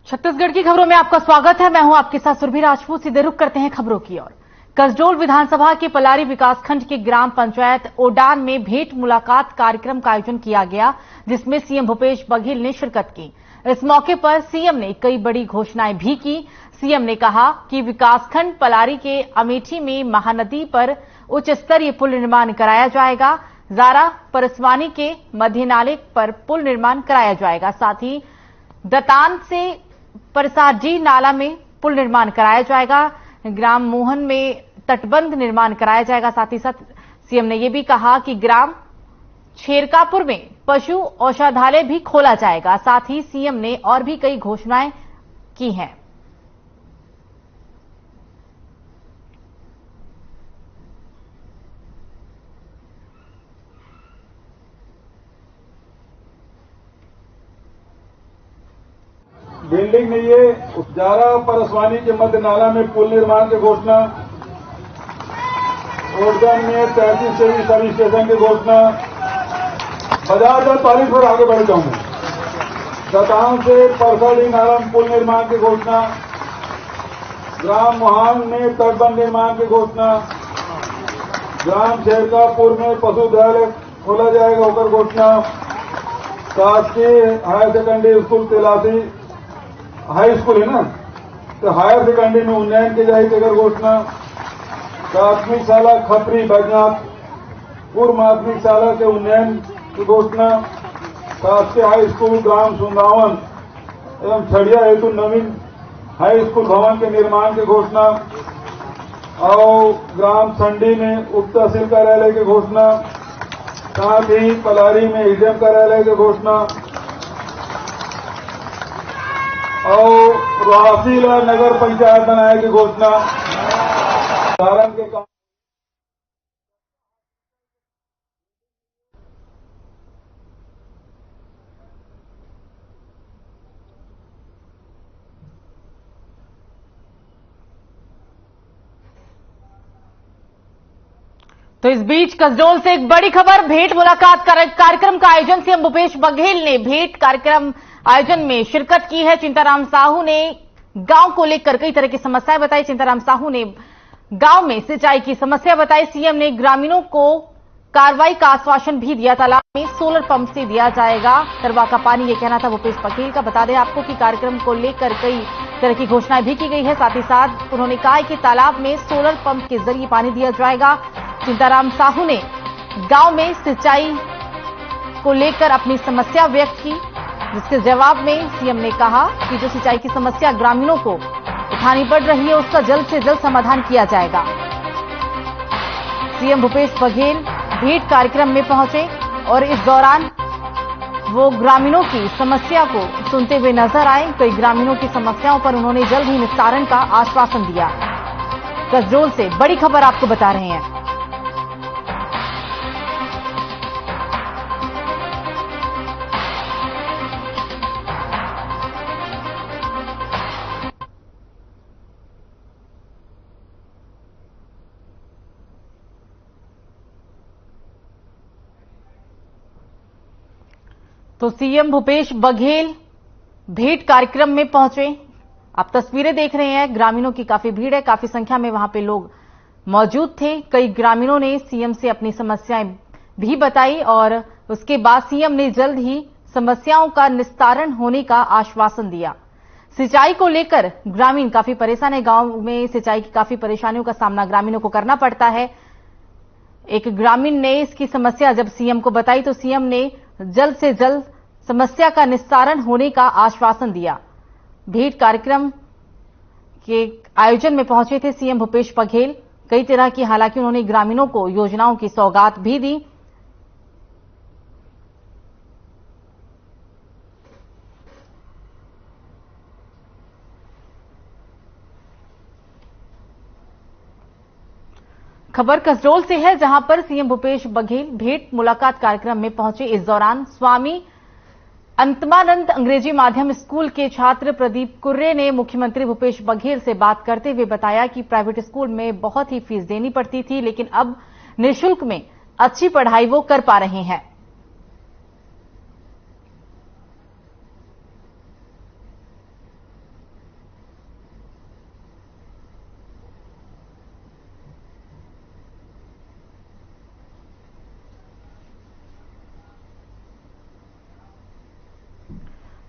छत्तीसगढ़ की खबरों में आपका स्वागत है। मैं हूं आपके साथ सुरभि राजपूत। सीधे रुख करते हैं खबरों की ओर। कसडोल विधानसभा के पलारी विकासखंड के ग्राम पंचायत ओडान में भेंट मुलाकात कार्यक्रम का आयोजन किया गया, जिसमें सीएम भूपेश बघेल ने शिरकत की। इस मौके पर सीएम ने कई बड़ी घोषणाएं भी की। सीएम ने कहा कि विकासखंड पलारी के अमेठी में महानदी पर उच्च स्तरीय पुल निर्माण कराया जाएगा। जारा परसवानी के मध्य नाले पर पुल निर्माण कराया जाएगा। साथ ही दतान से परसाजी नाला में पुल निर्माण कराया जाएगा। ग्राम मोहन में तटबंध निर्माण कराया जाएगा। साथ ही साथ सीएम ने यह भी कहा कि ग्राम छेरकापुर में पशु औषधालय भी खोला जाएगा। साथ ही सीएम ने और भी कई घोषणाएं की हैं। बिल्डिंग नहीं है, जारा परसवानी के मध्य नाला में पुल निर्माण की घोषणा, ओडगन में 33 सर्विस स्टेशन की घोषणा। बाजार दर तारीख पर आगे बढ़ जाऊंगा। दतान से परसाडी नाला में पुल निर्माण की घोषणा, ग्राम मोहन में तटबंध निर्माण की घोषणा, ग्राम शेरकापुर में पशुधन खोला जाएगा होकर घोषणा, शासकीय higher secondary school Telasi high school है ना, तो हायर सेकेंडरी में उन्नयन की जाएगी अगर घोषणा, प्राथमिक शाला खपरी बैजनाथ पूर्व माध्यमिक शाला के उन्नयन की घोषणा, शासकीय हाई स्कूल ग्राम सुंदावन एवं छड़िया हेतु नवीन हाई स्कूल भवन के निर्माण की घोषणा और ग्राम संडी में उप तहसील कार्यालय की घोषणा, साथ ही पलारी में एडीएम कार्यालय की घोषणा और रोहासीला नगर पंचायत बनाने की घोषणा। सारण के काम तो इस बीच कसडोल से एक बड़ी खबर। भेंट मुलाकात कार्यक्रम का आयोजन सीएम भूपेश बघेल ने भेंट कार्यक्रम आयोजन में शिरकत की है। चिंताराम साहू ने गांव को लेकर कई तरह की समस्याएं बताई। चिंताराम साहू ने गांव में सिंचाई की समस्या बताई। सीएम ने ग्रामीणों को कार्रवाई का आश्वासन भी दिया। तालाब में सोलर पंप से दिया जाएगा तरवा का पानी, यह कहना था भूपेश बघेल का। बता दें आपको कि कार्यक्रम को लेकर कई तरह की घोषणाएं भी की गई है। साथ ही साथ उन्होंने कहा कि तालाब में सोलर पंप के जरिए पानी दिया जाएगा। चिंताराम साहू ने गांव में सिंचाई को लेकर अपनी समस्या व्यक्त की, जिसके जवाब में सीएम ने कहा कि जो सिंचाई की समस्या ग्रामीणों को उठानी पड़ रही है, उसका जल्द से जल्द समाधान किया जाएगा। सीएम भूपेश बघेल भेंट कार्यक्रम में पहुंचे और इस दौरान वो ग्रामीणों की समस्या को सुनते हुए नजर आए। कई ग्रामीणों की समस्याओं पर उन्होंने जल्द ही निस्तारण का आश्वासन दिया। कसडोल से बड़ी खबर आपको बता रहे हैं। तो सीएम भूपेश बघेल भेंट कार्यक्रम में पहुंचे। आप तस्वीरें देख रहे हैं, ग्रामीणों की काफी भीड़ है, काफी संख्या में वहां पे लोग मौजूद थे। कई ग्रामीणों ने सीएम से अपनी समस्याएं भी बताई और उसके बाद सीएम ने जल्द ही समस्याओं का निस्तारण होने का आश्वासन दिया। सिंचाई को लेकर ग्रामीण काफी परेशान है। गांव में सिंचाई की काफी परेशानियों का सामना ग्रामीणों को करना पड़ता है। एक ग्रामीण ने इसकी समस्या जब सीएम को बताई तो सीएम ने जल्द से जल्द समस्या का निस्तारण होने का आश्वासन दिया। भेंट कार्यक्रम के आयोजन में पहुंचे थे सीएम भूपेश बघेल। कई तरह की, हालांकि उन्होंने ग्रामीणों को योजनाओं की सौगात भी दी। खबर कसडोल से है, जहां पर सीएम भूपेश बघेल भेंट मुलाकात कार्यक्रम में पहुंचे। इस दौरान स्वामी अंतमानंद अंग्रेजी माध्यम स्कूल के छात्र प्रदीप कुर्रे ने मुख्यमंत्री भूपेश बघेल से बात करते हुए बताया कि प्राइवेट स्कूल में बहुत ही फीस देनी पड़ती थी, लेकिन अब निःशुल्क में अच्छी पढ़ाई वो कर पा रहे हैं।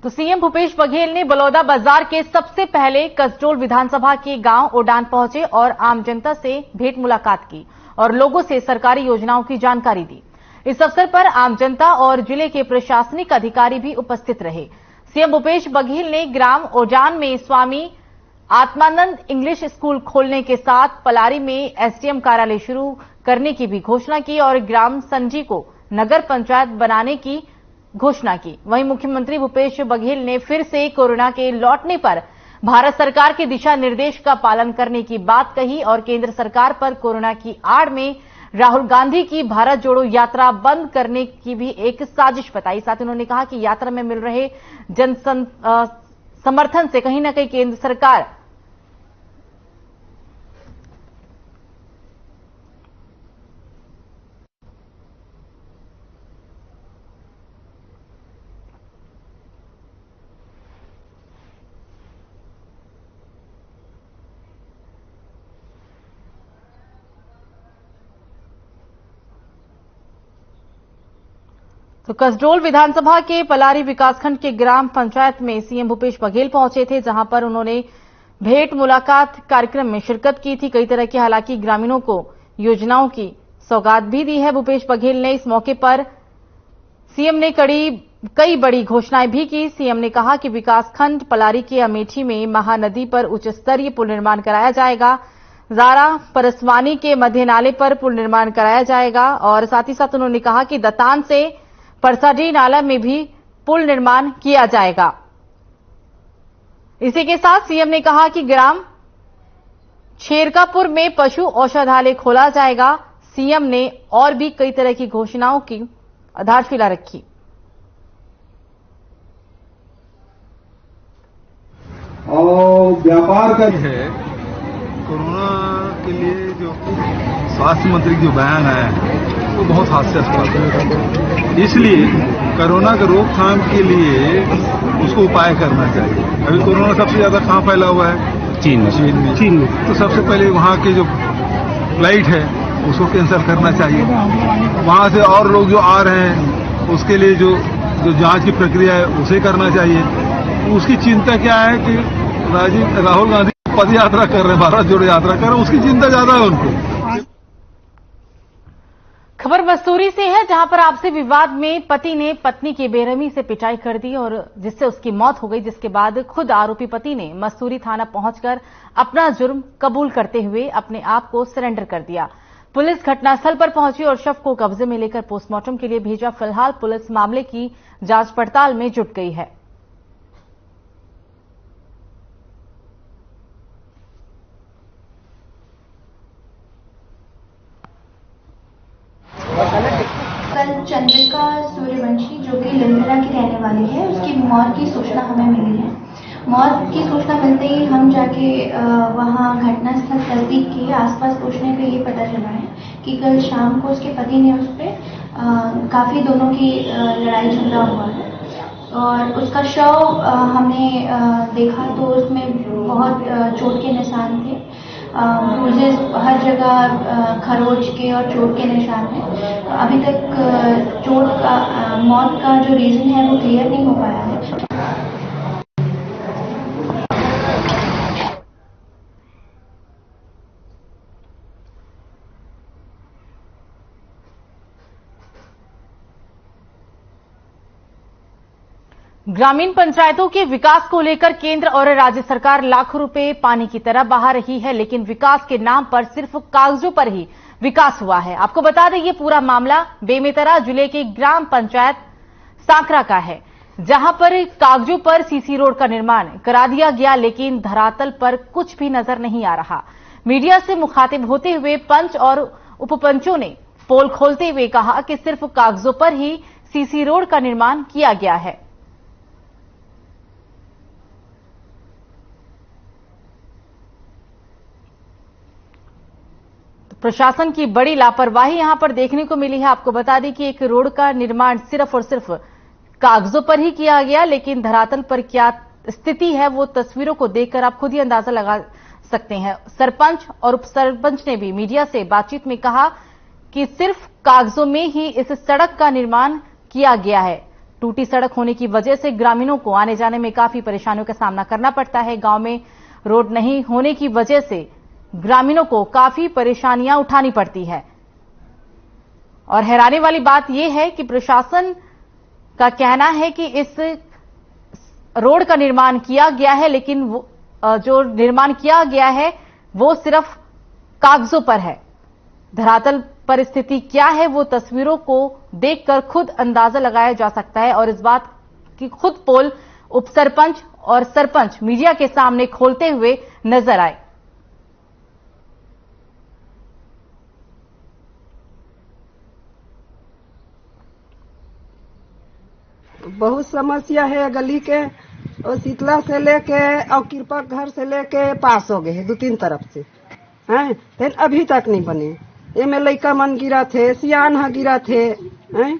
तो सीएम भूपेश बघेल ने बलौदा बाजार के सबसे पहले कसडोल विधानसभा के गांव ओडान पहुंचे और आम जनता से भेंट मुलाकात की और लोगों से सरकारी योजनाओं की जानकारी दी। इस अवसर पर आम जनता और जिले के प्रशासनिक अधिकारी भी उपस्थित रहे। सीएम भूपेश बघेल ने ग्राम ओडान में स्वामी आत्मानंद इंग्लिश स्कूल खोलने के साथ पलारी में एसडीएम कार्यालय शुरू करने की भी घोषणा की और ग्राम संजी को नगर पंचायत बनाने की घोषणा की। वहीं मुख्यमंत्री भूपेश बघेल ने फिर से कोरोना के लौटने पर भारत सरकार के दिशा निर्देश का पालन करने की बात कही और केंद्र सरकार पर कोरोना की आड़ में राहुल गांधी की भारत जोड़ो यात्रा बंद करने की भी एक साजिश बताई। साथ ही उन्होंने कहा कि यात्रा में मिल रहे जन समर्थन से कहीं न कहीं केंद्र सरकार तो कसडोल विधानसभा के पलारी विकासखंड के ग्राम पंचायत में सीएम भूपेश बघेल पहुंचे थे, जहां पर उन्होंने भेंट मुलाकात कार्यक्रम में शिरकत की थी। कई तरह के हालांकि ग्रामीणों को योजनाओं की सौगात भी दी है भूपेश बघेल ने। इस मौके पर सीएम ने कई बड़ी घोषणाएं भी की। सीएम ने कहा कि विकासखंड पलारी के अमेठी में महानदी पर उच्च स्तरीय पुल निर्माण कराया जाएगा। जारा परसवानी के मध्य नाले पर पुल निर्माण कराया जाएगा और साथ ही साथ उन्होंने कहा कि दतान से परसाडी नाला में भी पुल निर्माण किया जाएगा। इसी के साथ सीएम ने कहा कि ग्राम छेरकापुर में पशु औषधालय खोला जाएगा। सीएम ने और भी कई तरह की घोषणाओं की आधारशिला रखी। और व्यापार का है कोरोना के लिए जो स्वास्थ्य मंत्री की जो बयान है वो बहुत हास्यास्पद है। इसलिए कोरोना के रोकथाम के लिए उसको उपाय करना चाहिए। अभी कोरोना सबसे ज्यादा कहाँ फैला हुआ है? चीन में। तो सबसे पहले वहाँ के जो फ्लाइट है उसको कैंसिल करना चाहिए। वहाँ से और लोग जो आ रहे हैं उसके लिए जो जांच की प्रक्रिया है उसे करना चाहिए। उसकी चिंता क्या है कि राहुल गांधी पद यात्रा कर रहे हैं, भारत जोड़ो यात्रा कर रहे हैं, उसकी चिंता ज्यादा है उनको। खबर मसूरी से है, जहां पर आपसी विवाद में पति ने पत्नी की बेरहमी से पिटाई कर दी और जिससे उसकी मौत हो गई, जिसके बाद खुद आरोपी पति ने मसूरी थाना पहुंचकर अपना जुर्म कबूल करते हुए अपने आप को सरेंडर कर दिया। पुलिस घटनास्थल पर पहुंची और शव को कब्जे में लेकर पोस्टमार्टम के लिए भेजा। फिलहाल पुलिस मामले की जांच पड़ताल में जुट गई है। कल चंद्रिका सूर्यवंशी जो कि लंदरा की रहने वाली है, उसकी मौत की सूचना हमें मिली है। मौत की सूचना मिलते ही हम जाके वहां घटनास्थल तस्दीक की। आसपास पूछने पे ये पता चला है कि कल शाम को उसके पति ने उस पर काफी दोनों की लड़ाई झगड़ा हुआ है और उसका शव हमने देखा तो उसमें बहुत चोट के निशान थे। ब्रूजेस हर जगह खरोच के और चोट के निशान हैं। अभी तक चोट का मौत का जो रीजन है वो क्लियर नहीं हो पाया है। ग्रामीण पंचायतों के विकास को लेकर केंद्र और राज्य सरकार लाखों रुपए पानी की तरह बहा रही है, लेकिन विकास के नाम पर सिर्फ कागजों पर ही विकास हुआ है। आपको बता दें ये पूरा मामला बेमेतरा जिले के ग्राम पंचायत सांकरा का है, जहां पर कागजों पर सीसी रोड का निर्माण करा दिया गया, लेकिन धरातल पर कुछ भी नजर नहीं आ रहा। मीडिया से मुखातिब होते हुए पंच और उपपंचों ने पोल खोलते हुए कहा कि सिर्फ कागजों पर ही सीसी रोड का निर्माण किया गया है। प्रशासन की बड़ी लापरवाही यहां पर देखने को मिली है। आपको बता दें कि एक रोड का निर्माण सिर्फ और सिर्फ कागजों पर ही किया गया, लेकिन धरातल पर क्या स्थिति है वो तस्वीरों को देखकर आप खुद ही अंदाजा लगा सकते हैं। सरपंच और उप सरपंच ने भी मीडिया से बातचीत में कहा कि सिर्फ कागजों में ही इस सड़क का निर्माण किया गया है। टूटी सड़क होने की वजह से ग्रामीणों को आने जाने में काफी परेशानियों का सामना करना पड़ता है। गांव में रोड नहीं होने की वजह से ग्रामीणों को काफी परेशानियां उठानी पड़ती है। और हैरानी वाली बात यह है कि प्रशासन का कहना है कि इस रोड का निर्माण किया गया है, लेकिन जो निर्माण किया गया है वो सिर्फ कागजों पर है। धरातल परिस्थिति क्या है वो तस्वीरों को देखकर खुद अंदाजा लगाया जा सकता है और इस बात की खुद पोल उप सरपंच और सरपंच मीडिया के सामने खोलते हुए नजर आए। बहुत समस्या है गली के, और शीतला से लेके और कृपा घर से लेके पास हो गए हैं 2-3 तरफ से हैं, लेकिन अभी तक नहीं बने। ये में लड़का मन गिरा थे, सियान हा गिरा थे हैं,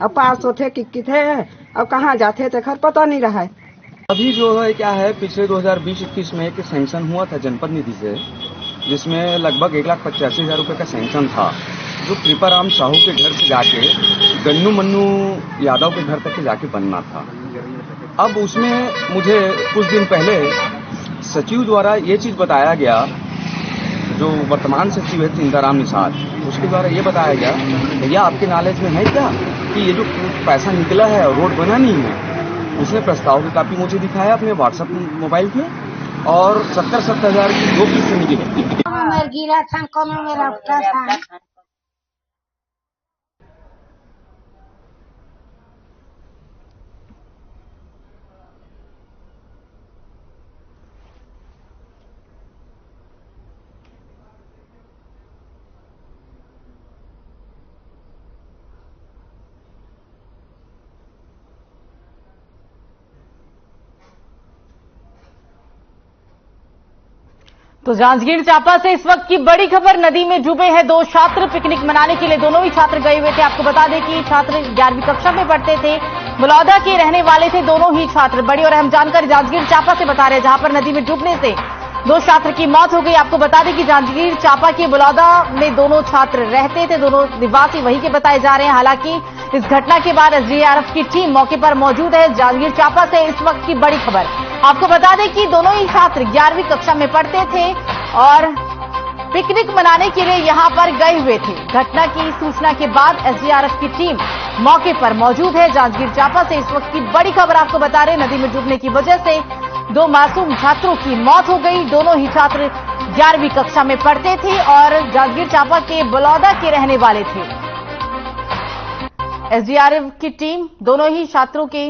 अब पास होते कि थे अब कहाँ जाते थे खैर पता नहीं रहा है। अभी जो है क्या है, पिछले 2020-21 में एक सैंक्शन हुआ था जनपद निधि से, जिसमें लगभग 1,85,000 रुपये का सैंक्शन था, जो कृपाराम साहू के घर से जाके गन्नू मन्नू यादव के घर तक जाके बनना था। अब उसमें मुझे कुछ दिन पहले सचिव द्वारा ये चीज बताया गया, जो वर्तमान सचिव है चिंताराम निषाद, उसके द्वारा ये बताया गया, भैया आपके नॉलेज में है क्या कि ये जो पैसा निकला है और रोड बना नहीं है। उसने प्रस्ताव की कापी मुझे दिखाया अपने व्हाट्सएप मोबाइल पे, और 70,000 की 2 किस्त निकली। गिरा था कम मेरा उठा था। तो जांजगीर चांपा से इस वक्त की बड़ी खबर, नदी में डूबे हैं 2 छात्र। पिकनिक मनाने के लिए दोनों ही छात्र गए हुए थे। आपको बता दें कि छात्र 11वीं कक्षा में पढ़ते थे, बलौदा के रहने वाले थे दोनों ही छात्र। बड़ी और अहम जानकारी जांजगीर चांपा से बता रहे हैं, जहां पर नदी में डूबने से 2 छात्र की मौत हो गई। आपको बता दें कि जांजगीर चांपा के बलौदा में दोनों छात्र रहते थे, दोनों निवासी वहीं के बताए जा रहे हैं। हालांकि इस घटना के बाद एसडीआरएफ की टीम मौके पर मौजूद है। जांजगीर चांपा से इस वक्त की बड़ी खबर, आपको बता दें कि दोनों ही छात्र 11वीं कक्षा में पढ़ते थे और पिकनिक मनाने के लिए यहां पर गए हुए थे। घटना की सूचना के बाद एसडीआरएफ की टीम मौके पर मौजूद है। जांजगीर चांपा से इस वक्त की बड़ी खबर आपको बता रहे, नदी में डूबने की वजह से 2 मासूम छात्रों की मौत हो गई। दोनों ही छात्र 11वीं कक्षा में पढ़ते थे और जांजगीर चांपा के बलौदा के रहने वाले थे। एसडीआरएफ की टीम दोनों ही छात्रों के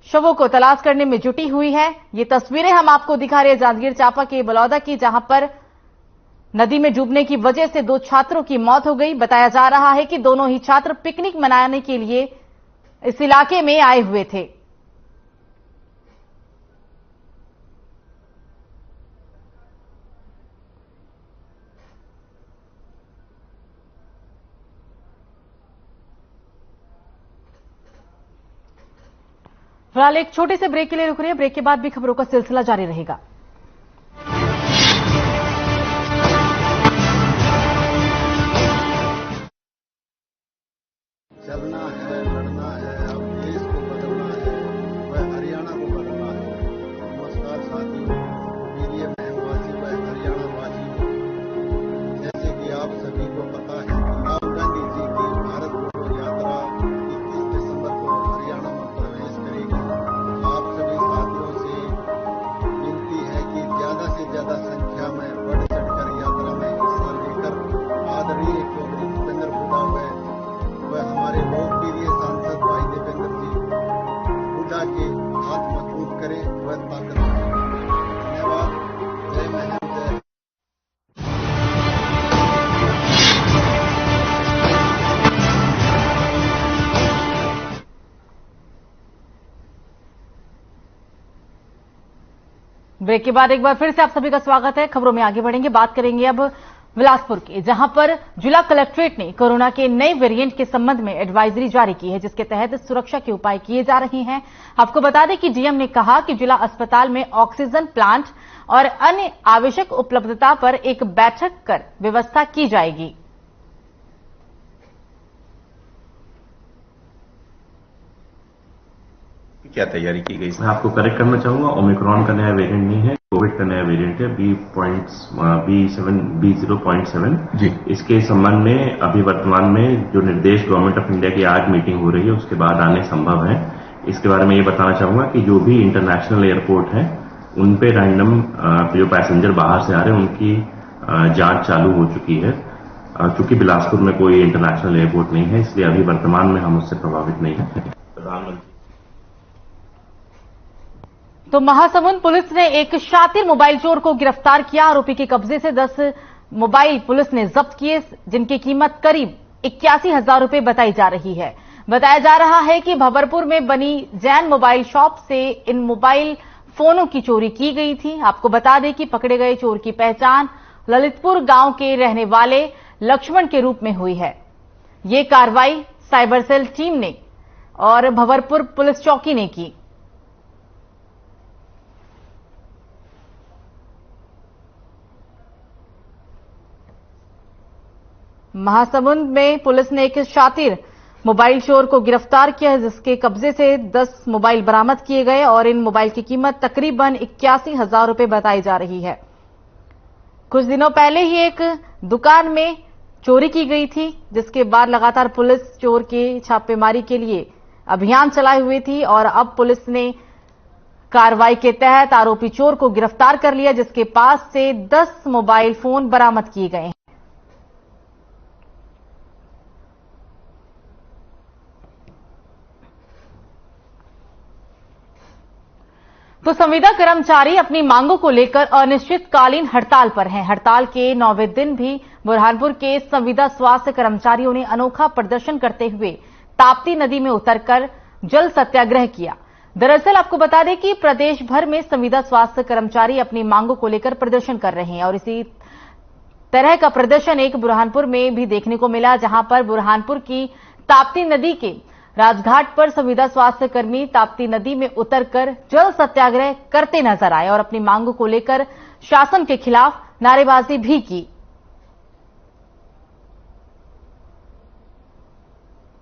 शवों को तलाश करने में जुटी हुई है। ये तस्वीरें हम आपको दिखा रहे हैं जांजगीर चांपा के बलौदा की, जहां पर नदी में डूबने की वजह से 2 छात्रों की मौत हो गई। बताया जा रहा है कि दोनों ही छात्र पिकनिक मनाने के लिए इस इलाके में आए हुए थे। फिलहाल एक छोटे से ब्रेक के लिए रुक रहे हैं। ब्रेक के बाद भी खबरों का सिलसिला जारी रहेगा। चलना है, लड़ना है, अब देश को बदलना है, वह हरियाणा को बदलना है। नमस्कार साथियों, मेरी बहनवासी व हरियाणा वासियों, जैसे कि आप सभी को पता है, राहुल गांधी जी की भारत जोड़ो यात्रा 21 दिसंबर को हरियाणा में प्रवेश करेगी। आप सभी साथियों से विनती है कि ज्यादा से ज्यादा संख्या में बढ़ चढ़कर यात्रा में हिस्सा लेकर आदरणीय चौधरी भूपेंद्र हुड्डा वह हमारे लोकप्रिय सांसद भाई देवेंद्र जी हुड्डा के हाथ मजबूत करें, वह ताकत दें। धन्यवाद। जय महम, जय। ब्रेक के बाद एक बार फिर से आप सभी का स्वागत है। खबरों में आगे बढ़ेंगे, बात करेंगे अब बिलासपुर की, जहां पर जिला कलेक्ट्रेट ने कोरोना के नए वेरिएंट के संबंध में एडवाइजरी जारी की है, जिसके तहत सुरक्षा के उपाय किए जा रहे हैं। आपको बता दें कि डीएम ने कहा कि जिला अस्पताल में ऑक्सीजन प्लांट और अन्य आवश्यक उपलब्धता पर एक बैठक कर व्यवस्था की जाएगी। क्या तैयारी की गई? मैं आपको करेक्ट करना चाहूंगा, ओमिक्रॉन का नया वेरिएंट नहीं है, कोविड का नया वेरिएंट है B0.7 जी। इसके संबंध में अभी वर्तमान में जो निर्देश गवर्नमेंट ऑफ इंडिया की आज मीटिंग हो रही है उसके बाद आने संभव है। इसके बारे में ये बताना चाहूंगा कि जो भी इंटरनेशनल एयरपोर्ट है उन पे रैंडम जो पैसेंजर बाहर से आ रहे हैं उनकी जांच चालू हो चुकी है। चूंकि बिलासपुर में कोई इंटरनेशनल एयरपोर्ट नहीं है इसलिए अभी वर्तमान में हम उससे प्रभावित नहीं है। प्रधानमंत्री तो महासमुंद पुलिस ने एक शातिर मोबाइल चोर को गिरफ्तार किया। आरोपी के कब्जे से 10 मोबाइल पुलिस ने जब्त किए जिनकी कीमत करीब 81,000 रुपए बताई जा रही है। बताया जा रहा है कि भबरपुर में बनी जैन मोबाइल शॉप से इन मोबाइल फोनों की चोरी की गई थी। आपको बता दें कि पकड़े गए चोर की पहचान ललितपुर गांव के रहने वाले लक्ष्मण के रूप में हुई है। ये कार्रवाई साइबर सेल टीम ने और भबरपुर पुलिस चौकी ने की। महासमुंद में पुलिस ने एक शातिर मोबाइल चोर को गिरफ्तार किया है जिसके कब्जे से 10 मोबाइल बरामद किए गए और इन मोबाइल की कीमत तकरीबन 81,000 रुपए बताई जा रही है। कुछ दिनों पहले ही एक दुकान में चोरी की गई थी जिसके बाद लगातार पुलिस चोर के छापेमारी के लिए अभियान चलाए हुए थी और अब पुलिस ने कार्रवाई के तहत आरोपी चोर को गिरफ्तार कर लिया जिसके पास से 10 मोबाइल फोन बरामद किए गए हैं। तो संविदा कर्मचारी अपनी मांगों को लेकर अनिश्चितकालीन हड़ताल पर हैं। हड़ताल के 9वें दिन भी बुरहानपुर के संविदा स्वास्थ्य कर्मचारियों ने अनोखा प्रदर्शन करते हुए ताप्ती नदी में उतरकर जल सत्याग्रह किया। दरअसल आपको बता दें कि प्रदेश भर में संविदा स्वास्थ्य कर्मचारी अपनी मांगों को लेकर प्रदर्शन कर रहे हैं और इसी तरह का प्रदर्शन एक बुरहानपुर में भी देखने को मिला, जहां पर बुरहानपुर की ताप्ती नदी के राजघाट पर संविदा स्वास्थ्य कर्मी ताप्ती नदी में उतरकर जल सत्याग्रह करते नजर आए और अपनी मांगों को लेकर शासन के खिलाफ नारेबाजी भी की।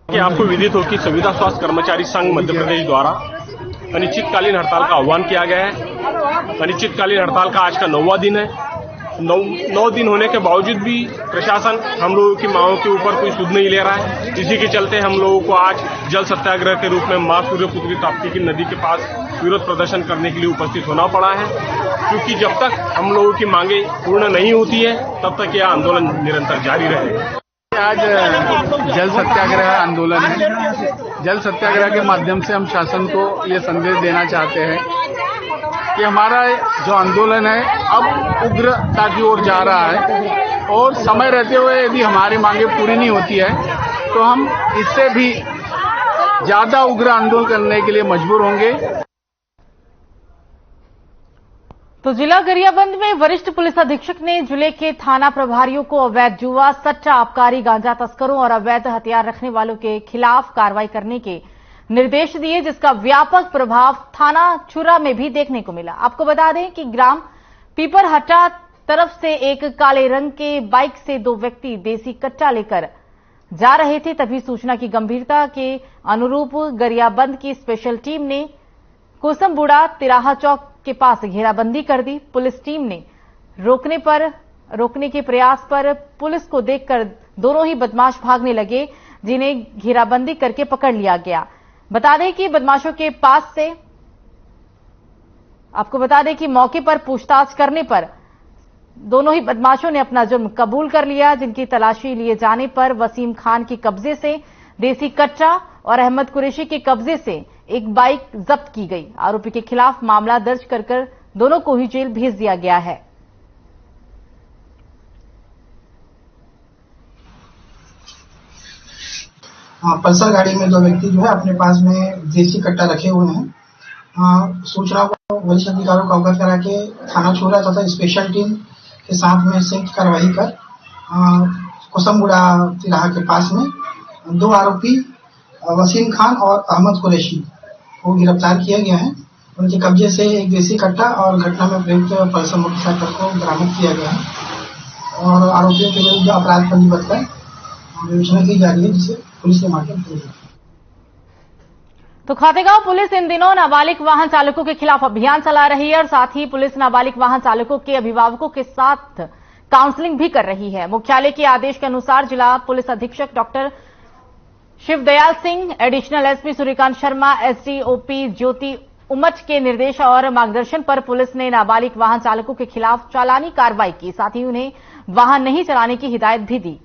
आपको विदित हो कि संविदा स्वास्थ्य कर्मचारी संघ मध्य प्रदेश द्वारा अनिश्चितकालीन हड़ताल का आह्वान किया गया है। अनिश्चितकालीन हड़ताल का आज का 9वां दिन है। 9 दिन होने के बावजूद भी प्रशासन हम लोगों की मांगों के ऊपर कोई सुध नहीं ले रहा है। इसी के चलते हम लोगों को आज जल सत्याग्रह के रूप में मां सूर्यपुत्री ताप्ती की नदी के पास विरोध प्रदर्शन करने के लिए उपस्थित होना पड़ा है, क्योंकि जब तक हम लोगों की मांगे पूर्ण नहीं होती है तब तक यह आंदोलन निरंतर जारी रहेगा। आज जल सत्याग्रह आंदोलन है। जल सत्याग्रह के माध्यम से हम शासन को ये संदेश देना चाहते हैं कि हमारा जो आंदोलन है अब उग्रता की ओर जा रहा है और समय रहते हुए यदि हमारी मांगे पूरी नहीं होती है तो हम इससे भी ज्यादा उग्र आंदोलन करने के लिए मजबूर होंगे। तो जिला गरियाबंद में वरिष्ठ पुलिस अधीक्षक ने जिले के थाना प्रभारियों को अवैध जुआ, सट्टा, आबकारी, गांजा तस्करों और अवैध हथियार रखने वालों के खिलाफ कार्रवाई करने के निर्देश दिए, जिसका व्यापक प्रभाव थाना छुरा में भी देखने को मिला। आपको बता दें कि ग्राम पीपरहट्टा तरफ से एक काले रंग के बाइक से 2 व्यक्ति देसी कट्टा लेकर जा रहे थे। तभी सूचना की गंभीरता के अनुरूप गरियाबंद की स्पेशल टीम ने कुसुमबुड़ा तिराहा चौक के पास घेराबंदी कर दी। पुलिस टीम ने रोकने के प्रयास पर पुलिस को देखकर दोनों ही बदमाश भागने लगे, जिन्हें घेराबंदी करके पकड़ लिया गया। बता दें कि बदमाशों के पास से आपको बता दें कि मौके पर पूछताछ करने पर दोनों ही बदमाशों ने अपना जुर्म कबूल कर लिया, जिनकी तलाशी लिए जाने पर वसीम खान के कब्जे से देसी कट्टा और अहमद कुरैशी के कब्जे से एक बाइक जब्त की गई। आरोपी के खिलाफ मामला दर्ज कर दोनों को ही जेल भेज दिया गया है। पल्सर गाड़ी में 2 व्यक्ति जो है अपने पास में देसी कट्टा रखे हुए हैं। सूचना को वरिष्ठ अधिकारियों को अवगत करा के थाना छोरा तथा स्पेशल टीम के साथ में संयुक्त कार्रवाई कर कुसुमबुड़ा तिराहा के पास में 2 आरोपी वसीम खान और अहमद कुरैशी को गिरफ्तार किया गया है। उनके कब्जे से एक देसी कट्टा और घटना में प्रयुक्त पल्सर मोटरसाइकिल को बरामद किया गया है और आरोपियों के विरुद्ध अपराध पंजीबद्ध कर विवेचना की जा रही है, जिसे पुलिस के माध्यम से। तो खातेगांव पुलिस इन दिनों नाबालिग वाहन चालकों के खिलाफ अभियान चला रही है और साथ ही पुलिस नाबालिग वाहन चालकों के अभिभावकों के साथ काउंसलिंग भी कर रही है। मुख्यालय के आदेश के अनुसार जिला पुलिस अधीक्षक doctor Shivdayal Singh, additional SP Suryakant Sharma, SDOP Jyoti Umach के निर्देश और मार्गदर्शन पर पुलिस ने नाबालिग वाहन चालकों के खिलाफ चालानी कार्रवाई की, साथ ही उन्हें वाहन नहीं चलाने की हिदायत भी दी।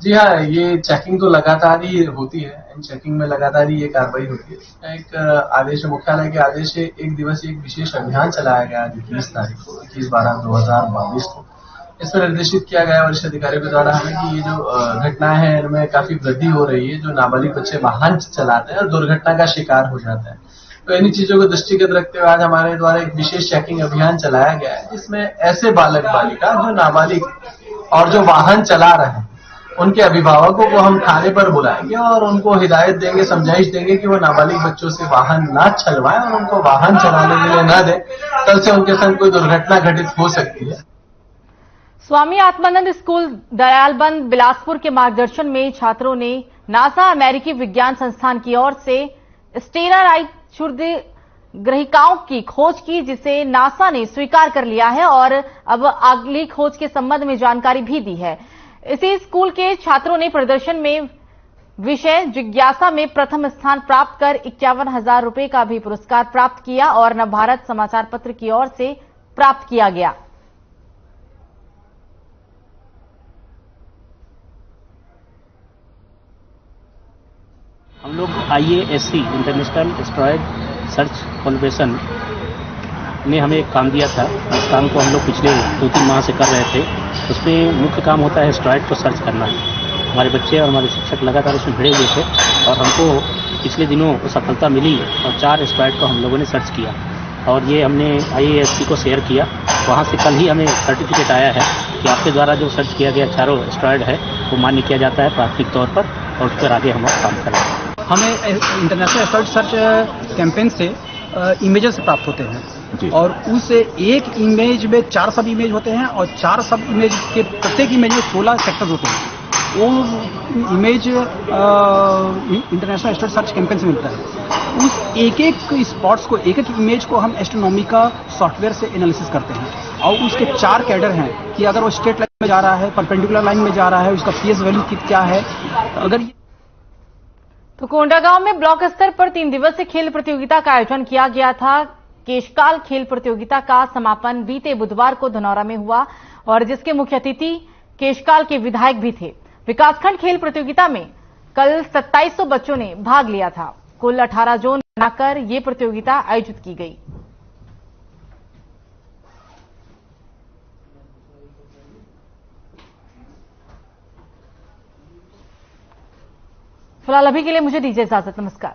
जी हाँ, ये चेकिंग तो लगातार ही होती है। इन चेकिंग में लगातार ही ये कार्रवाई होती है। एक आदेश, मुख्यालय के आदेश से एक दिवसीय एक विशेष अभियान चलाया गया 21 तारीख को, 21/12/2022 को। इसमें निर्देशित किया गया वरिष्ठ अधिकारियों के द्वारा हमें कि ये जो घटनाएं हैं इनमें काफी वृद्धि हो रही है। जो नाबालिग बच्चे वाहन चलाते हैं और दुर्घटना का शिकार हो जाते हैं, तो इन्हीं चीजों को दृष्टिगत रखते हुए आज हमारे द्वारा एक विशेष चेकिंग अभियान चलाया गया है, जिसमें ऐसे बालक बालिका जो नाबालिग और जो वाहन चला रहे हैं उनके अभिभावकों को हम थाने पर बुलाएंगे और उनको हिदायत देंगे, समझाइश देंगे कि वो नाबालिग बच्चों से वाहन ना चलवाएं और उनको वाहन चलाने के लिए न दें। कल से उनके संग कोई दुर्घटना घटित हो सकती है। स्वामी आत्मानंद स्कूल दयालबंद बिलासपुर के मार्गदर्शन में छात्रों ने नासा अमेरिकी विज्ञान संस्थान की ओर से स्टेरालाइट क्षुद्र ग्रहिकाओं की खोज की, जिसे नासा ने स्वीकार कर लिया है और अब अगली खोज के संबंध में जानकारी भी दी है। इसी स्कूल के छात्रों ने प्रदर्शन में विषय जिज्ञासा में प्रथम स्थान प्राप्त कर 51,000 रुपए का भी पुरस्कार प्राप्त किया और नवभारत समाचार पत्र की ओर से प्राप्त किया गया। हम लोग IASC international asteroid search convention ने हमें एक काम दिया था। इस काम को हम लोग पिछले 2-3 माह से कर रहे थे। उसमें मुख्य काम होता है एस्ट्रॉयड को सर्च करना। हमारे बच्चे और हमारे शिक्षक लगातार उसमें भिड़े हुए थे और हमको पिछले दिनों सफलता मिली और 4 एस्ट्रॉयड को हम लोगों ने सर्च किया और ये हमने IASC को शेयर किया। वहाँ से कल ही हमें सर्टिफिकेट आया है कि आपके द्वारा जो सर्च किया गया 4 एस्ट्रॉयड है वो मान्य किया जाता है प्राथमिक तौर पर और उस पर आगे हम काम करेंगे। हमें इंटरनेशनल एस्ट्रॉयड सर्च कैंपेन से इमेजेस प्राप्त होते हैं और उस एक इमेज में 4 सब इमेज होते हैं और 4 सब इमेज के प्रत्येक इमेज में 16 सेक्टर्स होते हैं। वो image international asteroid search campaign से मिलता है। उस एक स्पॉट्स को, एक इमेज को हम एस्ट्रोनॉमी का सॉफ्टवेयर से एनालिसिस करते हैं और उसके 4 कैडर हैं कि अगर वो स्ट्रेट लाइन में जा रहा है, परपेंडिकुलर लाइन में जा रहा है, उसका PS वैल्यू क्या है। अगर तो कोंडागांव में ब्लॉक स्तर पर 3 दिवसीय खेल प्रतियोगिता का आयोजन किया गया था। केशकाल खेल प्रतियोगिता का समापन बीते बुधवार को धनौरा में हुआ और जिसके मुख्य अतिथि केशकाल के विधायक भी थे। विकासखंड खेल प्रतियोगिता में कल 2700 बच्चों ने भाग लिया था। कुल 18 जोन बनाकर ये प्रतियोगिता आयोजित की गई। फिलहाल अभी के लिए मुझे दीजिए इजाजत। नमस्कार।